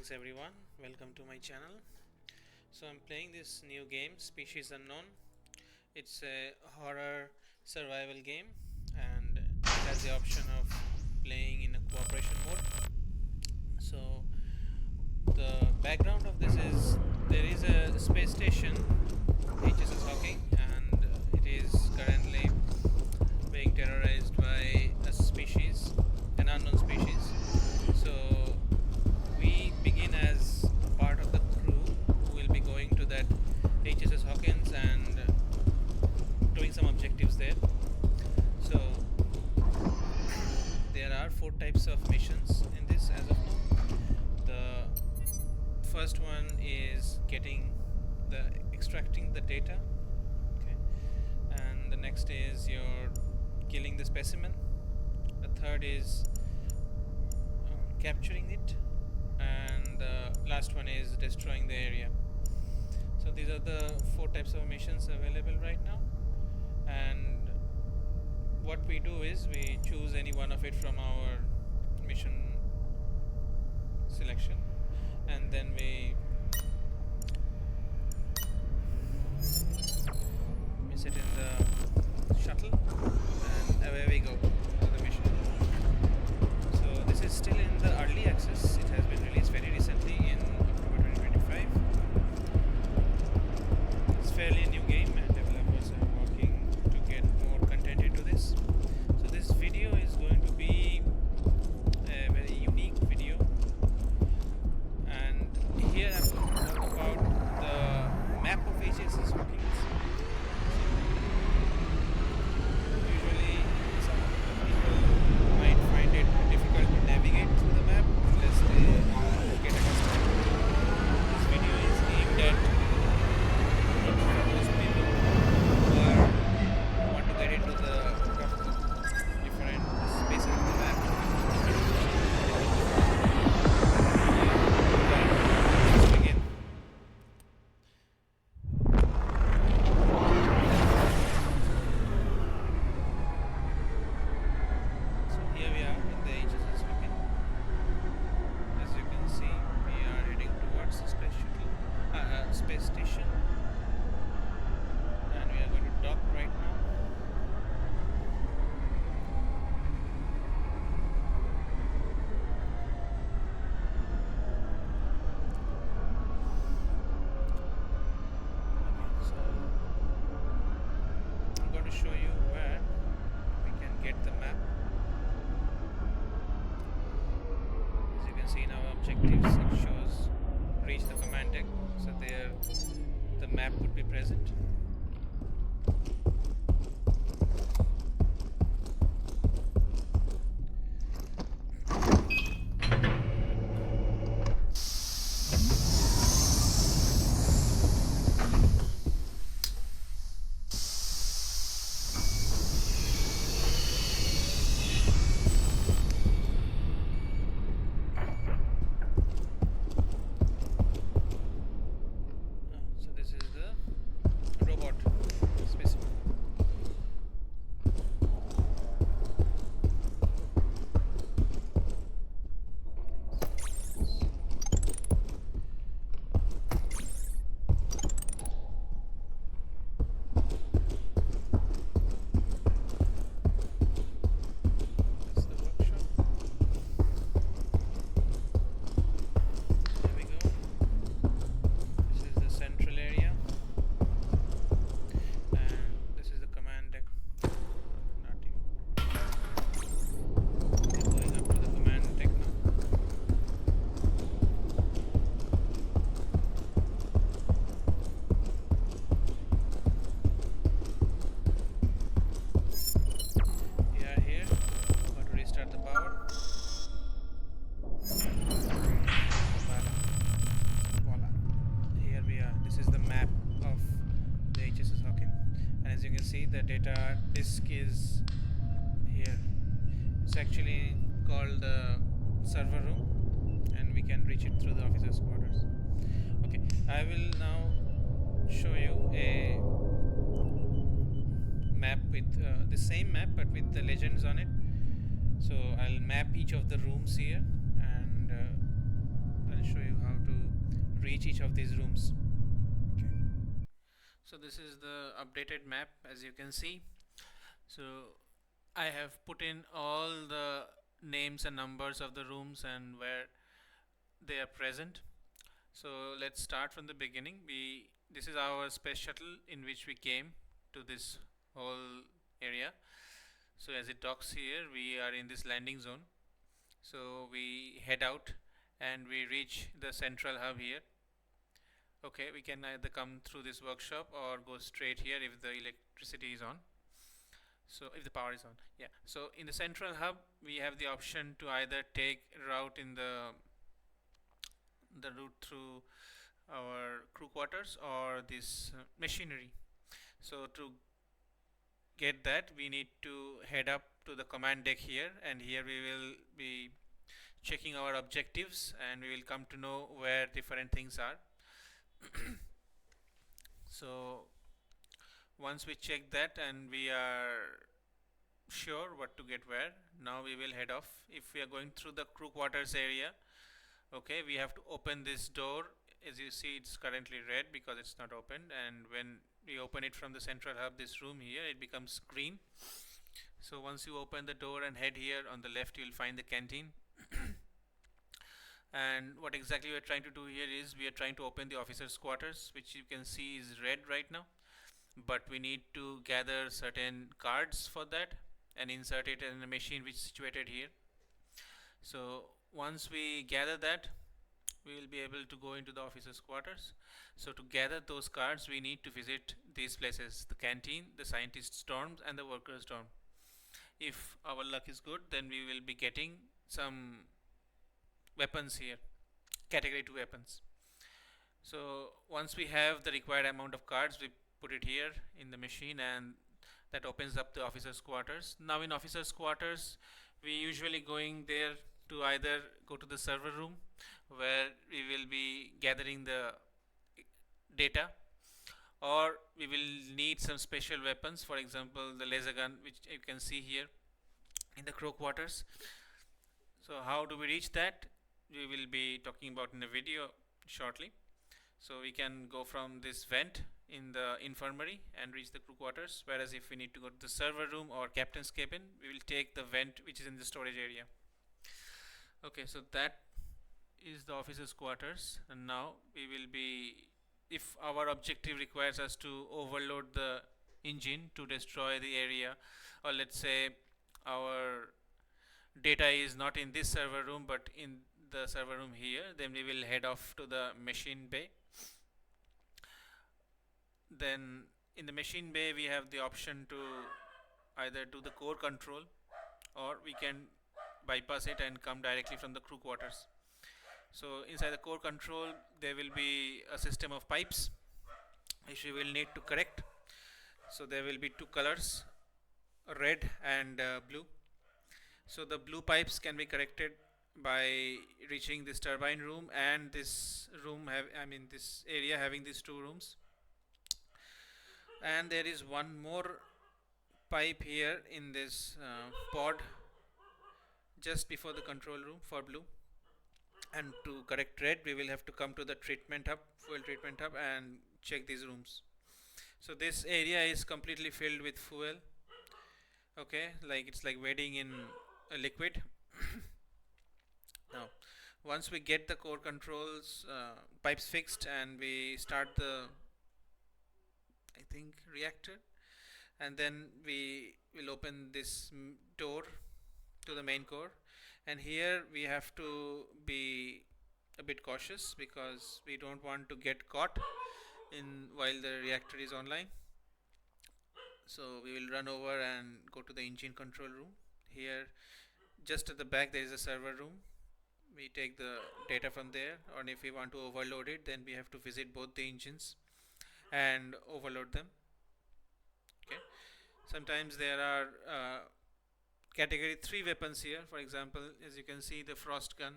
Greetings everyone, welcome to my channel. So I'm playing this new game, Species Unknown. It's a horror survival game and it has the option of playing in a cooperation mode. So the background of this is there is a space station, HSS Hawkin, and it is currently being terrorized by a species, an unknown species. So we begin as part of the crew who will be going to that HSS Hawkins and doing some objectives there. So there are 4 types of missions in this as of now. The first one is extracting the data, okay, and the next is you're killing the specimen. The third is capturing it, and the last one is destroying the area. So these are the 4 types of missions available right now, and what we do is we choose any one of it from our mission selection, and then we sit in the shuttle and away we go to the mission. So this is still in the early access. It has been released very recently in October 2025. It's fairly a new game and developers are working to get more content into this. So this video is going to be a very unique video, and here I'm going to talk about the map of HSS Hawkin. Usually some people might find it difficult to navigate through the map unless they get accustomed. This video is aimed at those people who want to get into the different spaces of the map. Let's begin. So here we are in the HSS Hawkin. As you can see, we are heading towards the space station, and we are going to dock right now. Okay, so I'm going to show you where we can get the map. As you can see in our objectives, it shows reach the command deck, so there the map would be present. So this is the robot specimen. That's the workshop. There we go. This is the central area, and this is the command deck. Not even. We're going up to the command deck now. We are here. Got to restart the power. Voila. Here we are. This is the map of the HSS Hawkin, and as you can see, the data disk is here. It's actually called the server room, and we can reach it through the officers' quarters. Okay, I will now show you a map with the same map but with the legends on it. So I'll map each of the rooms here, and I'll show you reach each of these rooms. So this is the updated map, as you can see. So I have put in all the names and numbers of the rooms and where they are present. So let's start from the beginning. This is our space shuttle in which we came to this whole area. So as it docks here, we are in this landing zone. So we head out and we reach the central hub here. Okay, we can either come through this workshop or go straight here if the electricity is on. So if the power is on, yeah. So in the central hub, we have the option to either take route in the route through our crew quarters or this machinery. So to get that, we need to head up to the command deck here, and here we will be checking our objectives and we will come to know where different things are. So once we check that and we are sure what to get where, now we will head off. If we are going through the crew quarters area, okay, we have to open this door. As you see, it's currently red because it's not opened, and when we open it from the central hub, this room here, it becomes green. So once you open the door and head here, on the left you will find the canteen. And what exactly we are trying to do here is we are trying to open the officers quarters, which you can see is red right now, but we need to gather certain cards for that and insert it in a machine which is situated here. So once we gather that, we will be able to go into the officers quarters. So to gather those cards, we need to visit these places: the canteen, the scientist's dorms, and the workers dorm. If our luck is good, then we will be getting some weapons here, category 2 weapons. So once we have the required amount of cards, we put it here in the machine, and that opens up the officers quarters. Now in officers quarters, we usually going there to either go to the server room where we will be gathering the data, or we will need some special weapons, for example the laser gun, which you can see here in the crew quarters. So how do we reach that? We will be talking about in a video shortly. So we can go from this vent in the infirmary and reach the crew quarters, whereas if we need to go to the server room or captain's cabin, we will take the vent which is in the storage area. Okay, so that is the officers quarters, and now we will be, if our objective requires us to overload the engine to destroy the area, or let's say our data is not in this server room but in the server room here, then we will head off to the machine bay. Then in the machine bay we have the option to either do the core control, or we can bypass it and come directly from the crew quarters. So inside the core control there will be a system of pipes which we will need to correct. So there will be two colors, red and blue. So the blue pipes can be corrected by reaching this turbine room and this room this area having these two rooms. And there is one more pipe here in this pod just before the control room for blue. And to correct red, we will have to come to the treatment hub, fuel treatment hub, and check these rooms. So this area is completely filled with fuel. Okay, like it's like wading in a liquid. Now once we get the core controls pipes fixed and we start the reactor, and then we will open this door to the main core, and here we have to be a bit cautious because we don't want to get caught in while the reactor is online. So we will run over and go to the engine control room. Here just at the back there is a server room. We take the data from there, or if we want to overload it, then we have to visit both the engines and overload them. Okay, sometimes there are category 3 weapons here. For example, as you can see, the frost gun,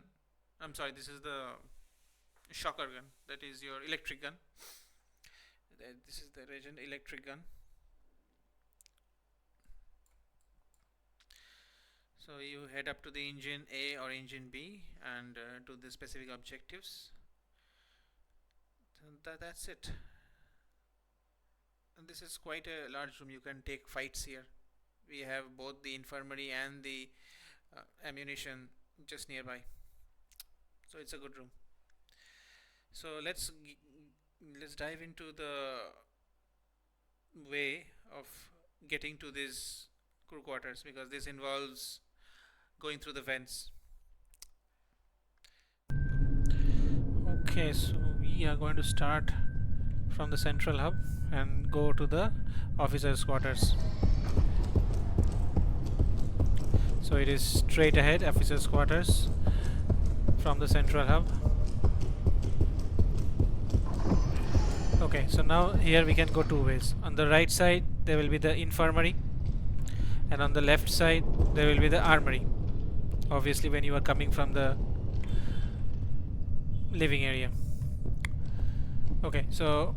this is the shocker gun, that is your electric gun. This is the Regent electric gun. So you head up to the engine A or engine B and do the specific objectives. That's it. And this is quite a large room. You can take fights here. We have both the infirmary and the ammunition just nearby, so it's a good room. So let's dive into the way of getting to these crew quarters, because this involves going through the vents. Okay, so we are going to start from the central hub and go to the officers' quarters. So it is straight ahead, officers' quarters from the central hub. Okay, so now here we can go two ways. On the right side there will be the infirmary, and on the left side there will be the armory. Obviously when you are coming from the living area. Okay, so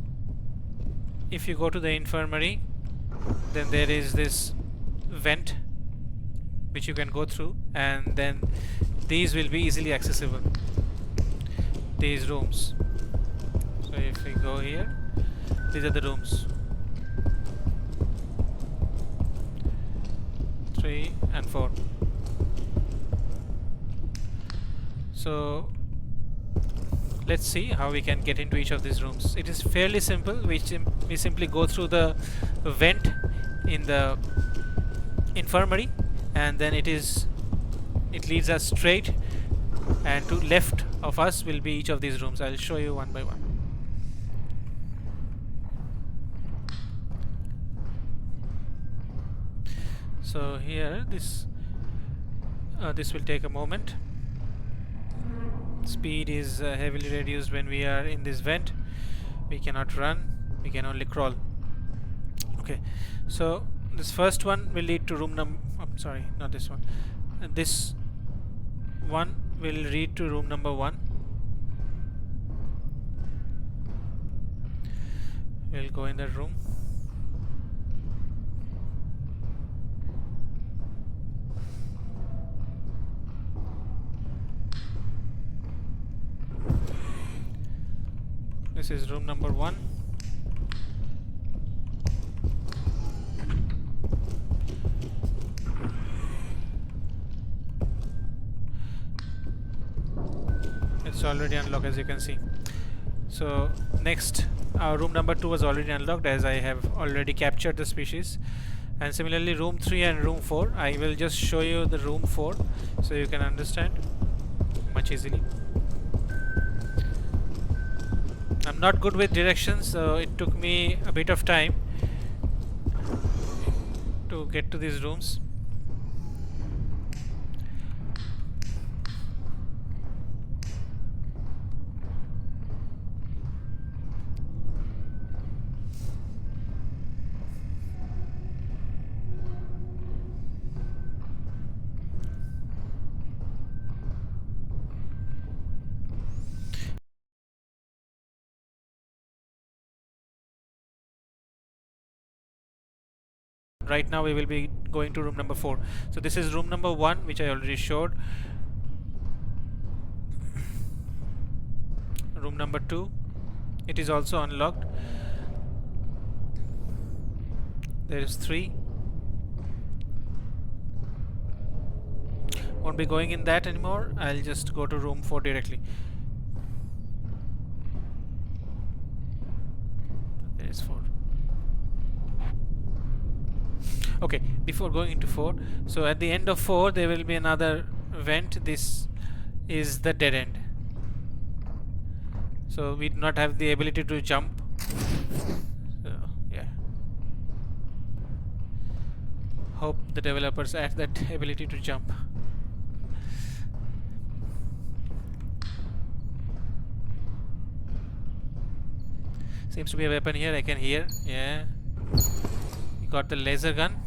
if you go to the infirmary, then there is this vent which you can go through, and then these will be easily accessible, these rooms. So if we go here, these are the rooms 3 and 4. So let's see how we can get into each of these rooms. It is fairly simple. We simply go through the vent in the infirmary, and then it leads us straight, and to left of us will be each of these rooms. I'll show you one by one. So here this will take a moment. Speed is heavily reduced when we are in this vent. We cannot run, we can only crawl. Okay, so this first one will lead to room number, sorry, not this one. This one will lead to room number 1. We'll go in that room. This is room number 1. It's already unlocked, as you can see. So next, our room number 2 was already unlocked, as I have already captured the species. And similarly room 3 and room 4, I will just show you the room 4 so you can understand much easily. I'm not good with directions, so it took me a bit of time to get to these rooms. Right now we will be going to room number 4. So this is room number 1, which I already showed. Room number 2, it is also unlocked. There is 3. Won't be going in that anymore. I'll just go to room 4 directly. There is 4. Okay, before going into 4, so at the end of 4 there will be another vent. This is the dead end, so we do not have the ability to jump. So yeah, hope the developers add that ability to jump. Seems to be a weapon here, I can hear. Yeah, we got the laser gun.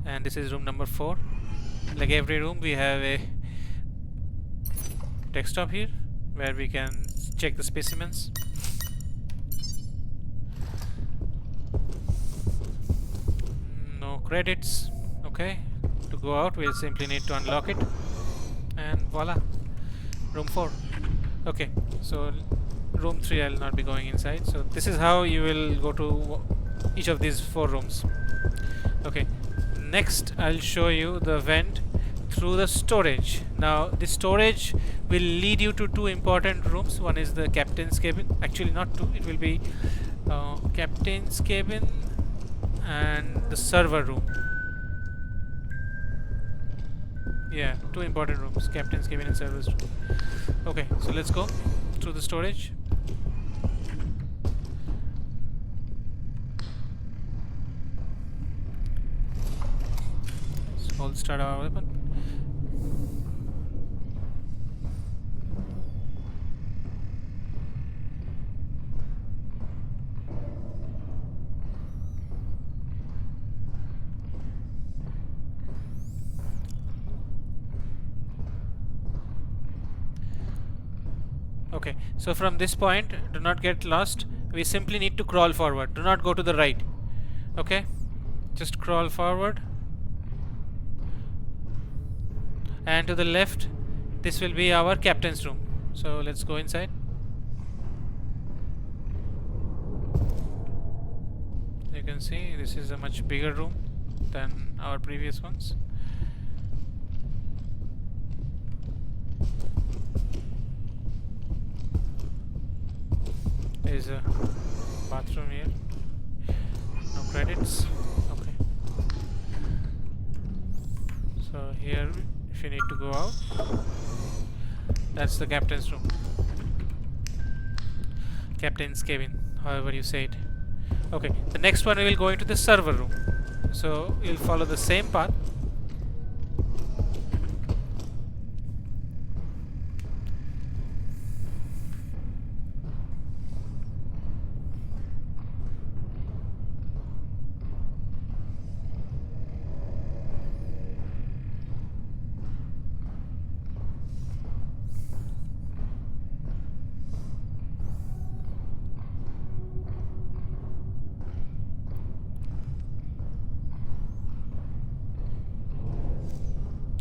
And this is room number 4. Like every room, we have a desktop here where we can check the specimens. No credits. Okay, to go out we'll simply need to unlock it, and voila, room 4. Okay, so room 3 I'll not be going inside. So this is how you will go to each of these 4 rooms. Okay, next I'll show you the vent through the storage. Now the storage will lead you to 2 important rooms. One is the captain's cabin, actually not 2, it will be captain's cabin and the server room. Yeah, 2 important rooms, captain's cabin and server's room. Okay, so let's go through the storage. Let's hold start our weapon. Okay, so from this point, do not get lost. We simply need to crawl forward. Do not go to the right. Okay, just crawl forward. And to the left, this will be our captain's room. So let's go inside. You can see this is a much bigger room than our previous ones. There is a bathroom here. No credits. Okay. So here, if you need to go out, that's the captain's room. Captain's cabin, however you say it. Okay, the next one we will go into the server room. So you'll follow the same path.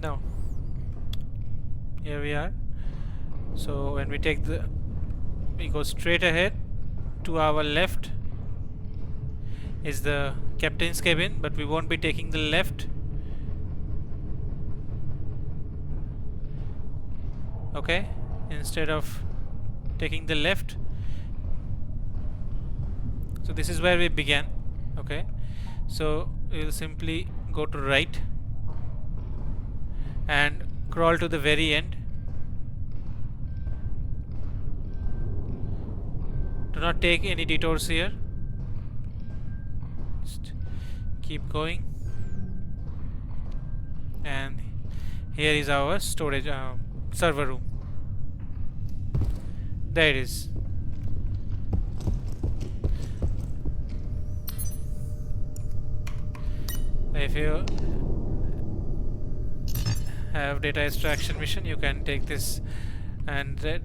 Now, here we are. So when we go straight ahead. To our left is the captain's cabin, but we won't be taking the left. Okay, instead of taking the left. So this is where we began. Okay, so we will simply go to right and crawl to the very end. Do not take any detours here. Just keep going. And here is our storage server room. There it is. If you have data extraction mission, you can take this, and that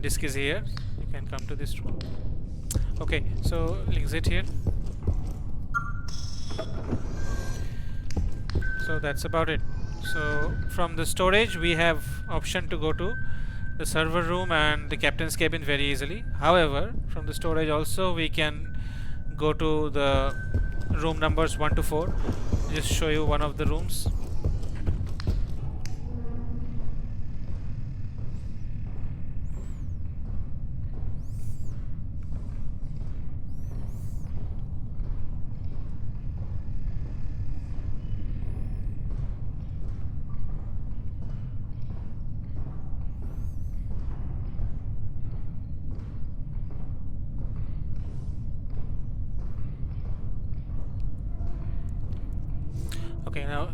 disk is here. You can come to this room. Okay, so exit here. So that's about it. So from the storage we have option to go to the server room and the captain's cabin very easily. However, from the storage also we can go to the room numbers 1 to 4. Just show you one of the rooms. Okay, now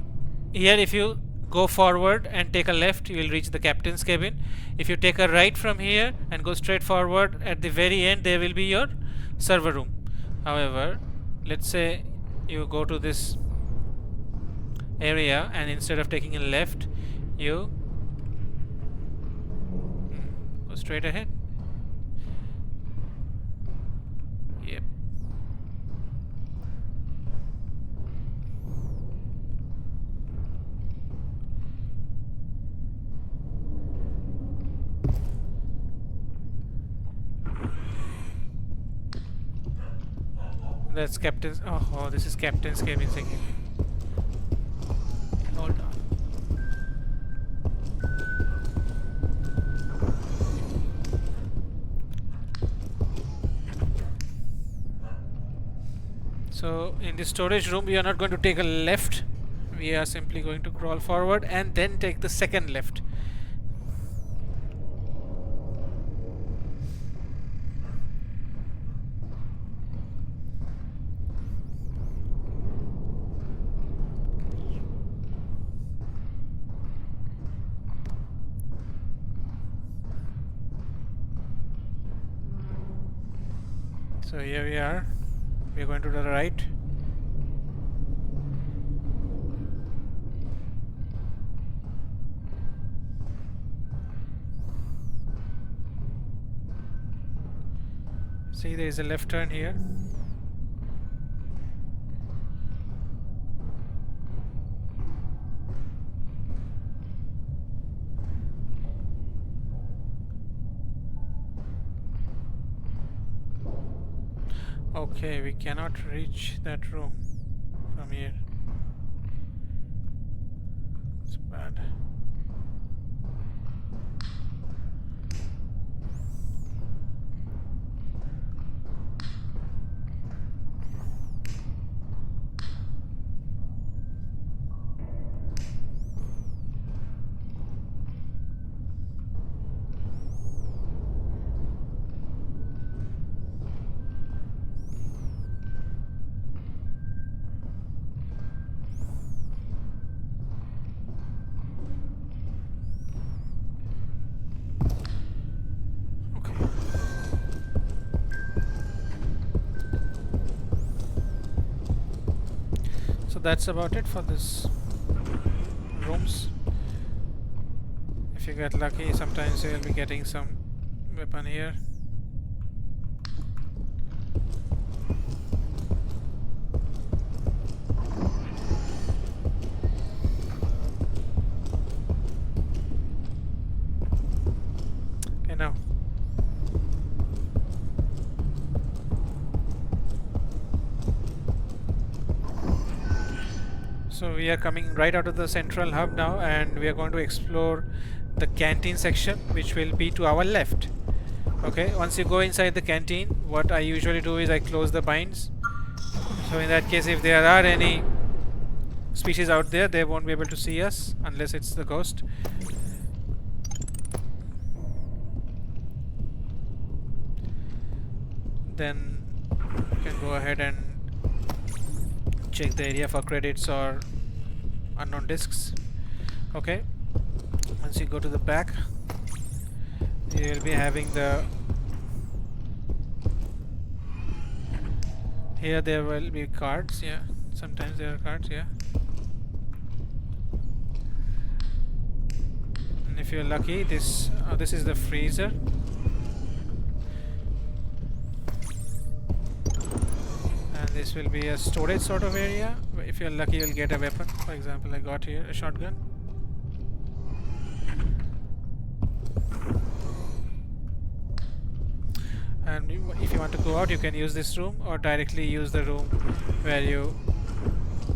here if you go forward and take a left, you will reach the captain's cabin. If you take a right from here and go straight forward, at the very end there will be your server room. However, let's say you go to this area and instead of taking a left, you go straight ahead. Yep. That's captain's. Oh, this is captain's cabin again. Hold on. So in the storage room we are not going to take a left, we are simply going to crawl forward and then take the second left. So here we are going to the right. See, there is a left turn here. Okay, we cannot reach that room from here. It's bad. That's about it for this rooms. If you get lucky, sometimes you will be getting some weapon here. Okay, now so we are coming right out of the central hub now, and we are going to explore the canteen section, which will be to our left. Okay, once you go inside the canteen, what I usually do is I close the binds. So in that case, if there are any species out there, they won't be able to see us unless it's the ghost. Then you can go ahead and check the area for credits or unknown discs. Okay, once you go to the back, you will be having the here there will be cards. Yeah, sometimes there are cards. Yeah, and if you're lucky, this is the freezer. This will be a storage sort of area. If you're lucky, you'll get a weapon. For example, I got here a shotgun. And if you want to go out, you can use this room or directly use the room where you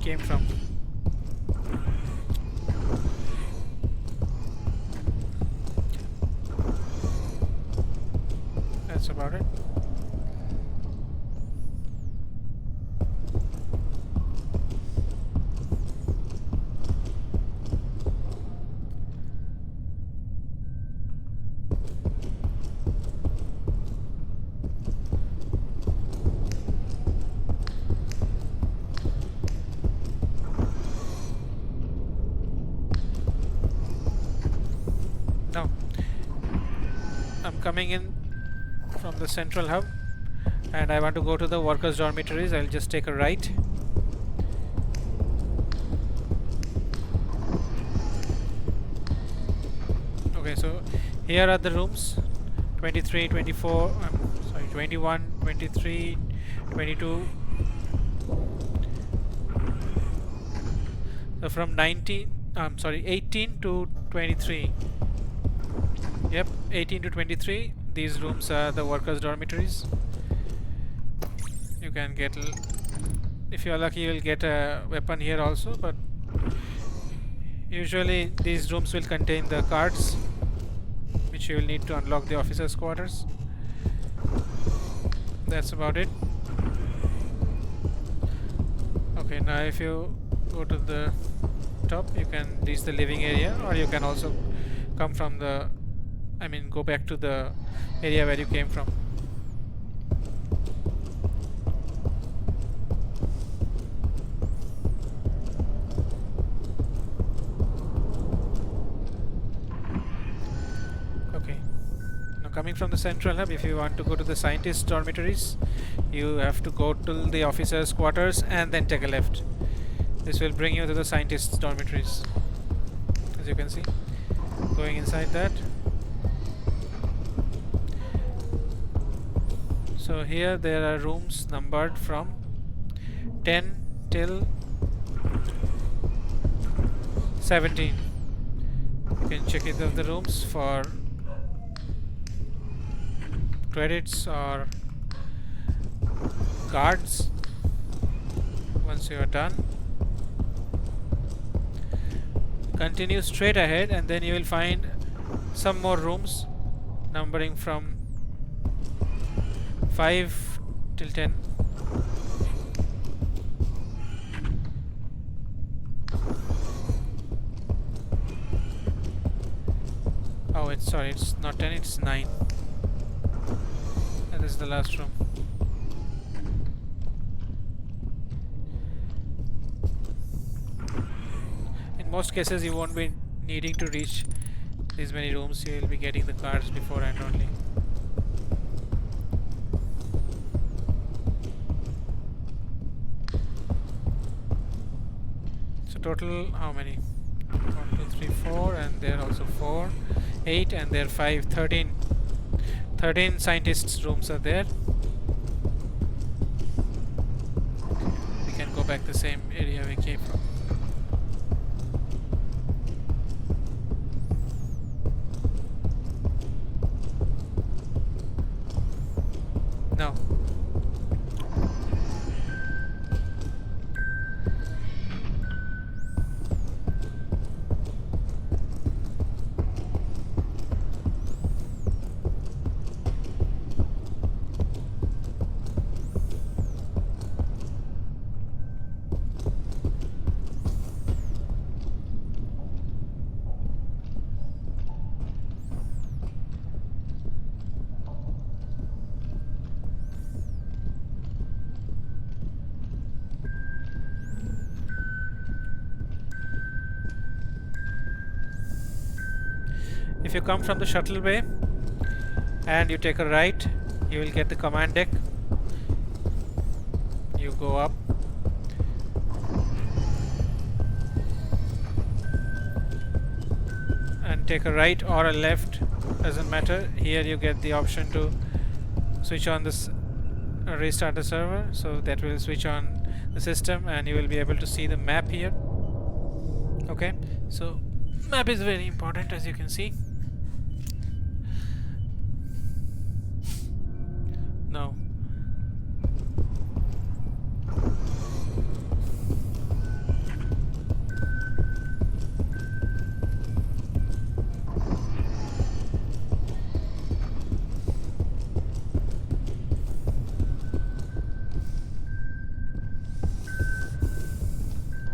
came from. That's about it. Now, I'm coming in from the central hub and I want to go to the workers' dormitories. I'll just take a right. Okay, so here are the rooms 23, 24, 21, 23, 22. So from 18 to 23. Yep, 18 to 23. These rooms are the workers' dormitories. You can get, if you are lucky, you will get a weapon here also, but usually these rooms will contain the cards which you will need to unlock the officers' quarters. That's about it. Okay, now if you go to the top, you can reach the living area, or you can also come from the, go back to the area where you came from. Okay, now coming from the central hub, if you want to go to the scientist dormitories, you have to go to the officers' quarters and then take a left. This will bring you to the scientist dormitories, as you can see. Going inside that. So here there are rooms numbered from 10 till 17. You can check either of the rooms for credits or cards. Once you are done, continue straight ahead and then you will find some more rooms numbering from 5 till 10. Oh, it's not 10, it's 9. And this is the last room. In most cases you won't be needing to reach these many rooms, you will be getting the cards beforehand only. So total how many? 1, 2, 3, 4, and there also 4, 8, and there 5, 13. 13 scientists' rooms are there. We can go back the same area we came from. No. If you come from the shuttle bay and you take a right, you will get the command deck. You go up. And take a right or a left, doesn't matter. Here you get the option to switch on this, restart the server, so that will switch on the system and you will be able to see the map here. Okay, so map is very important, as you can see. Now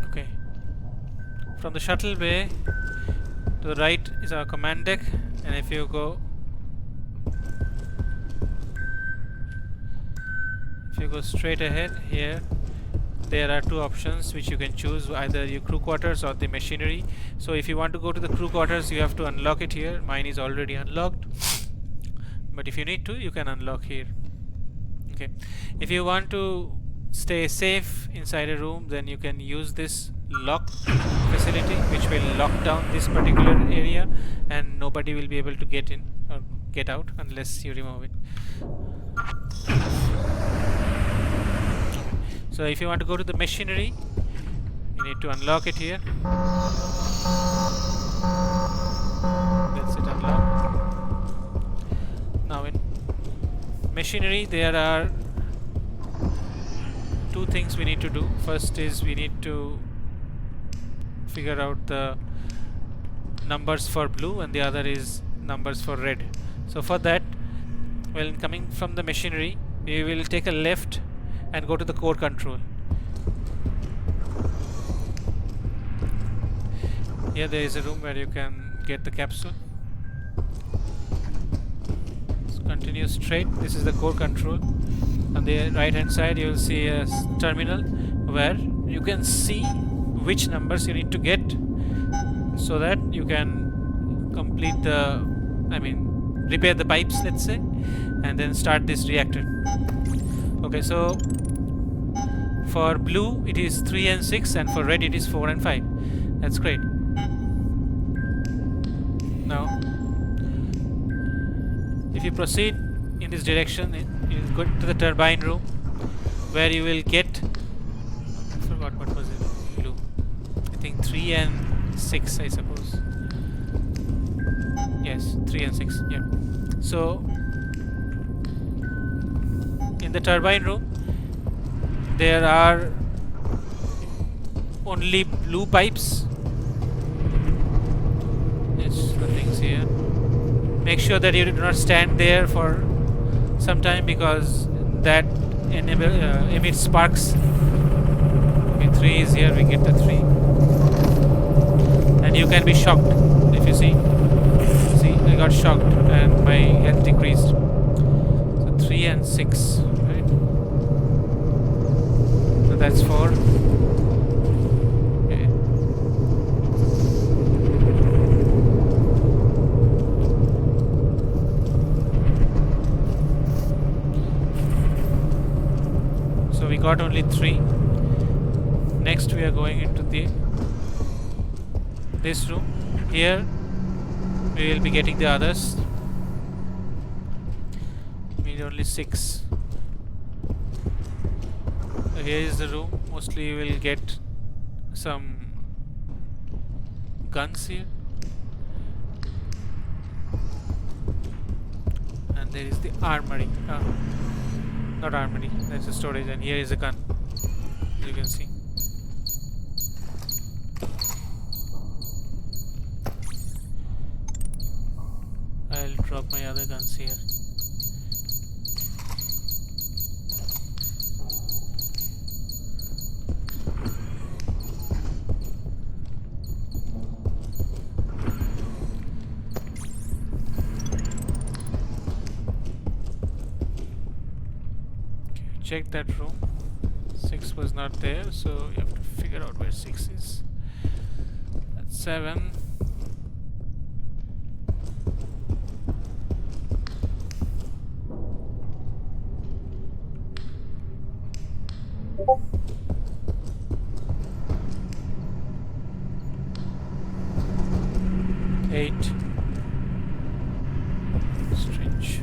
okay, from the shuttle bay to the right is our command deck, and if you go straight ahead, here there are two options which you can choose, either your crew quarters or the machinery. So if you want to go to the crew quarters, you have to unlock it here. Mine is already unlocked, but if you need to, you can unlock here. Okay, if you want to stay safe inside a room, then you can use this lock facility, which will lock down this particular area and nobody will be able to get in or get out unless you remove it. So if you want to go to the machinery, you need to unlock it here. That's it, unlocked. Now in machinery there are two things we need to do. First is we need to figure out the numbers for blue, and the other is numbers for red. So for that, when coming from the machinery, we will take a left and go to the core control. Here there is a room where you can get the capsule. So continue straight. This is the core control. On the right hand side you will see a terminal where you can see which numbers you need to get, so that you can complete the, repair the pipes, let's say, and then start this reactor. Okay, so for blue it is 3 and 6, and for red it is 4 and 5. That's great. Now if you proceed in this direction, you will go to the turbine room, where you will get, I forgot what was it, blue, I think 3 and 6, I suppose. Yes, 3 and 6. Yeah. So in the turbine room there are only blue pipes. There's nothing here. Make sure that you do not stand there for some time, because that emits sparks. Okay, 3 is here, we get the 3. And you can be shocked if you see. See, I got shocked and my health decreased. So 3 and 6, right? So that's 4. Okay. So we got only 3. Next we are going into this room. Here we will be getting the others. We need only 6. So here is the room. Mostly you will get some guns here, and there is the armory. Not armory, that's a storage, and here is a gun, as you can see. I'll drop my other guns here. Check that room. 6 was not there, so you have to figure out where 6 is. That's 7. Strange.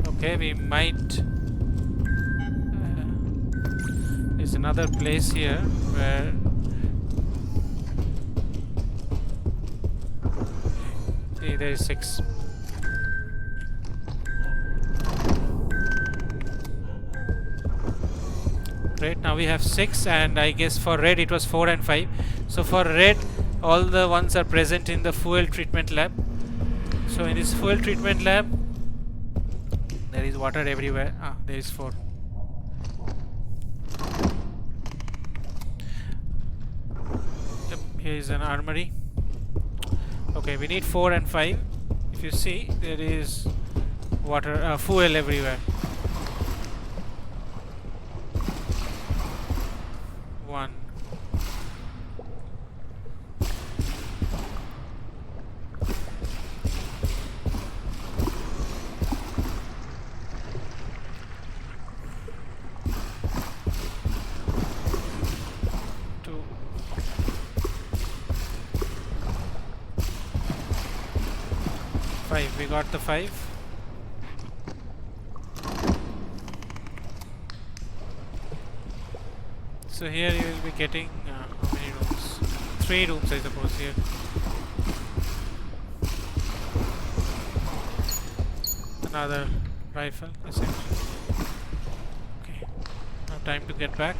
Okay, we might. There's another place here where. See, there is 6. Great, now we have 6, and I guess for red it was 4 and 5. So for red, all the ones are present in the fuel treatment lab. So in this fuel treatment lab, there is water everywhere. There is 4. Yep, here is an armory. Okay, we need 4 and 5. If you see, there is water, fuel everywhere. 1. 2. 5. We got the 5. So here you will be getting how many rooms? 3 rooms, I suppose, here. another rifle essentially. Okay, now time to get back.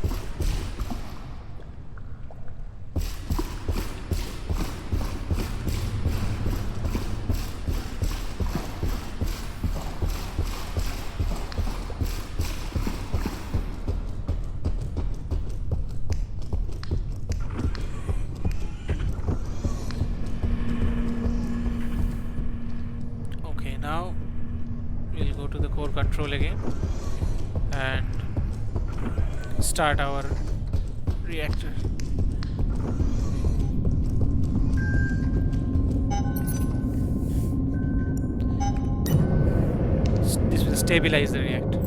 Now we'll go to the core control again and start our reactor. This will stabilize the reactor.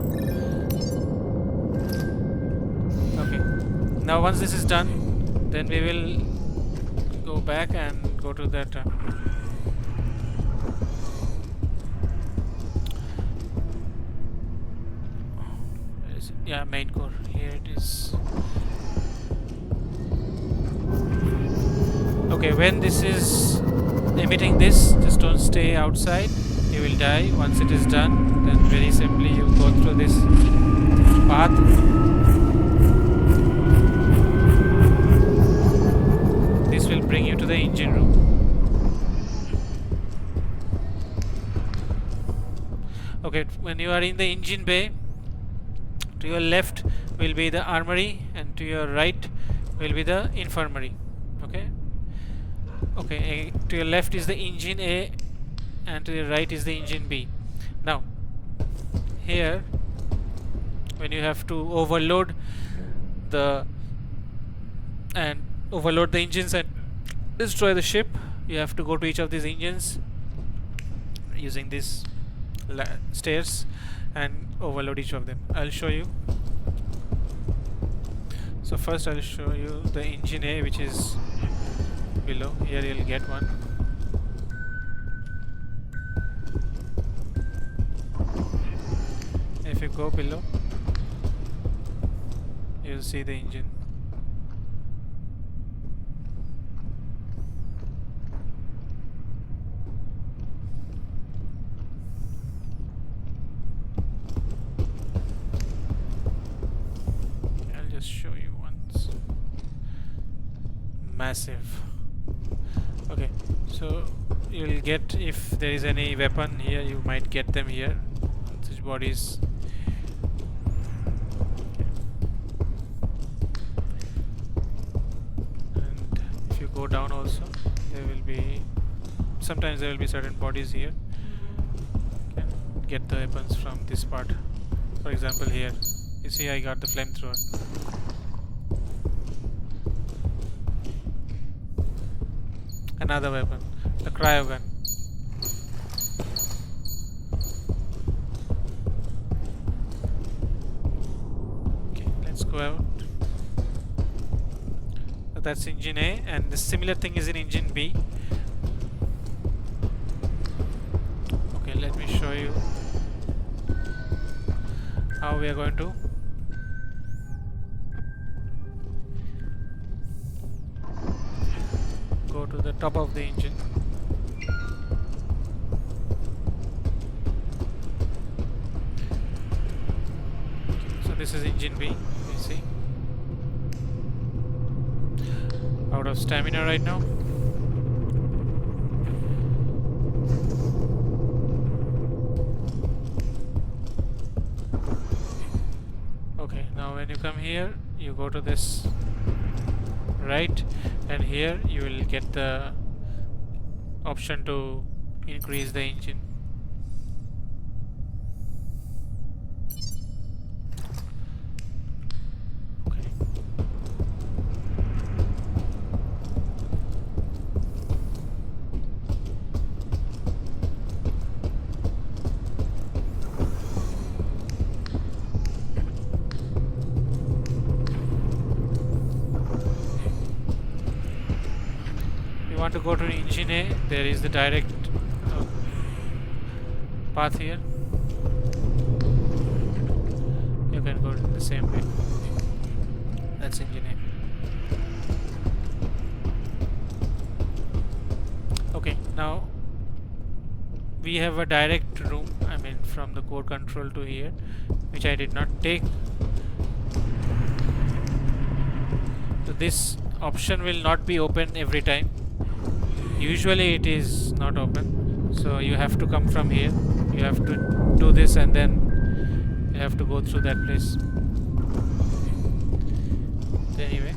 Okay, now once this is done, then we will go back and go to that yeah, main core. Here it is. Okay, when this is emitting this, just don't stay outside, you will die. Once it is done, then very simply you go through this path. This will bring you to the engine room. Okay, when you are in the engine bay, to your left will be the armory and to your right will be the infirmary. Okay, to your left is the engine A and to your right is the engine B. Now here, when you have to overload the engines and destroy the ship, you have to go to each of these engines using these stairs and overload each of them. I'll show you. So first I'll show you the engine A, which is below. Here you'll get one. If you go below, you'll see the engine. I'll just show you once. Massive. Okay, so you'll get, if there is any weapon here, you might get them here. Such bodies. And if you go down also, there will be, sometimes there will be certain bodies here. You can get the weapons from this part. For example, here you see I got the flamethrower. Another weapon, the cryogun. Okay, let's go out. So that's engine A, and the similar thing is in engine B. Okay, let me show you how we are going to go to the top of the engine. So this is engine B, you see. Out of stamina right now. Okay, now when you come here, you go to this right, and here you will get the option to increase the engine. Okay. Want to go to engine A, there is the direct path here. You can go in the same way. That's engine A. Okay, now we have a direct room, I mean from the core control to here, which I did not take. So this option will not be open every time. Usually it is not open, so you have to come from here. You have to do this and then you have to go through that place. Anyway,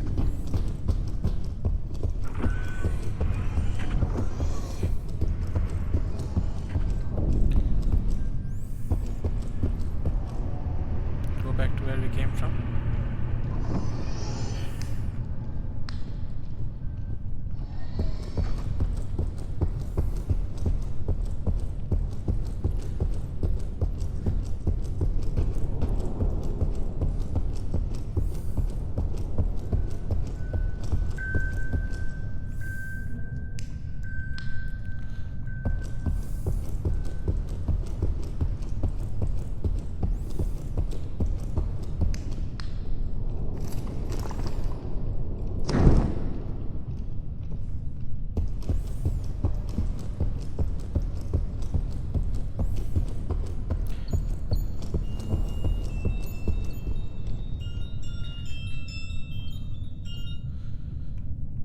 go back to where we came from.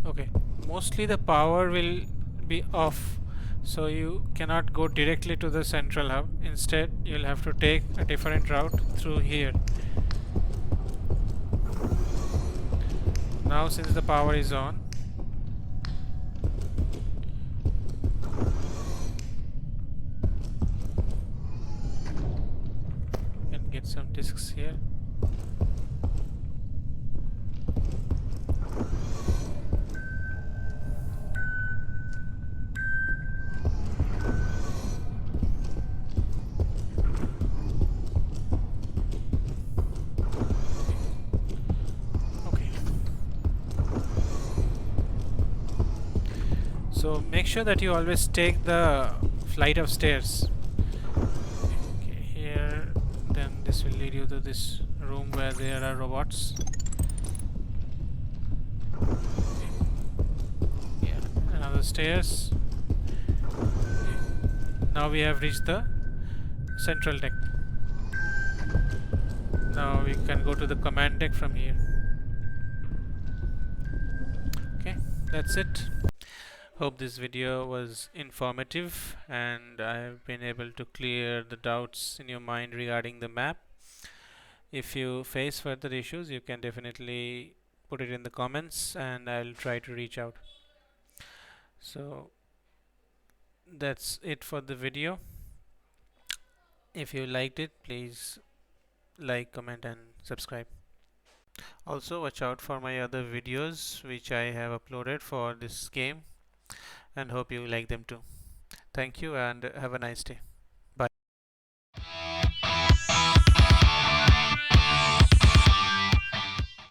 Okay, mostly the power will be off, so you cannot go directly to the central hub. Instead, you'll have to take a different route through here. Now since the power is on, you can get some discs here. So make sure that you always take the flight of stairs. Okay, here, then this will lead you to this room where there are robots. Yeah, another stairs. Now we have reached the central deck. Now we can go to the command deck from here. Okay, that's it. Hope this video was informative and I have been able to clear the doubts in your mind regarding the map. If you face further issues, you can definitely put it in the comments and I'll try to reach out. So that's it for the video. If you liked it, please like, comment and subscribe. Also watch out for my other videos which I have uploaded for this game, and hope you like them too. Thank you and have a nice day.